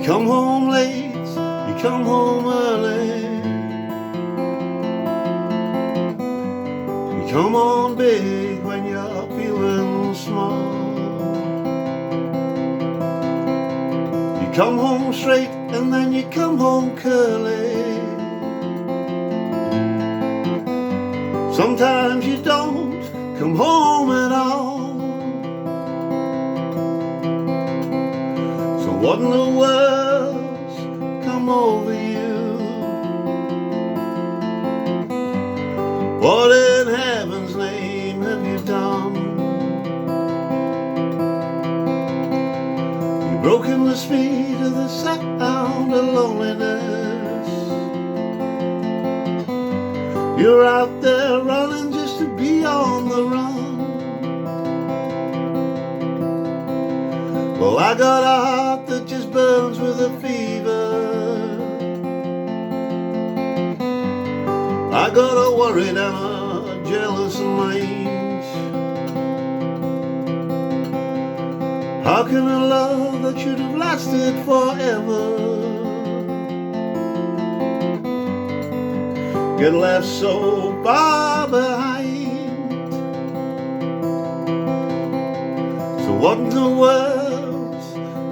You come home late, you come home early. You come on big when you're feeling small. You come home straight and then you come home curly. Sometimes you don't come home at all. So what in the world's come over you? What in heaven's name have you done? You've broken the speed of the sound of loneliness. You're out there running just to be on the run. Well, I got a heart that just burns with a fever. I got a worried and a jealous mind. How can a love that should have lasted forever get left so far behind? So what in the world's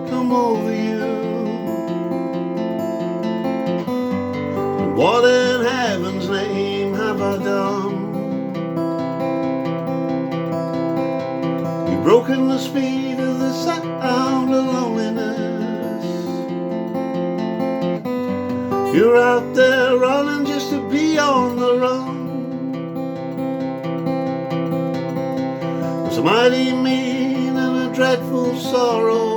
come over you? And what in heaven's name have I done? You've broken the speed of the sound of loneliness. You're out there running just to be on the run. It's a mighty mean and a dreadful sorrow.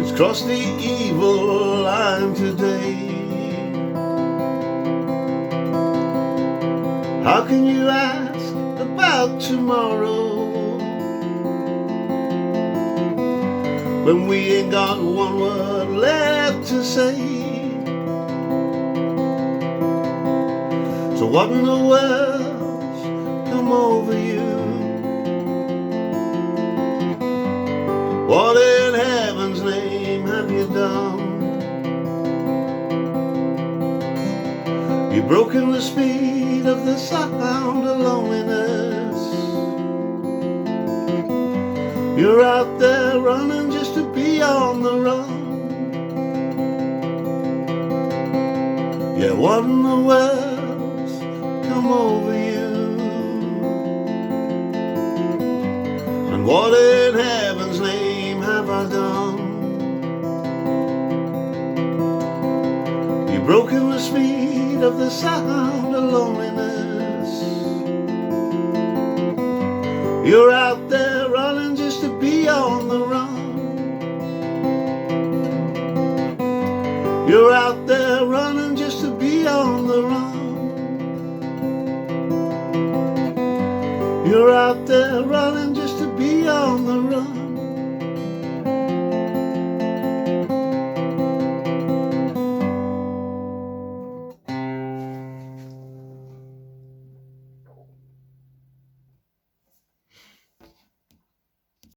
It's crossed the evil line today. How can you ask about tomorrow when we ain't got one word left to say? So what in the world's come over you? What in heaven's name have you done? You've broken the speed of the sound of loneliness. You're out there running just to be on the run. Yeah, what in the world's come over you? And what in heaven's name have I done? You've broken the speed of the sound of loneliness. You're out there running just to be on the run. You're out there running just to be on the run. You're out there running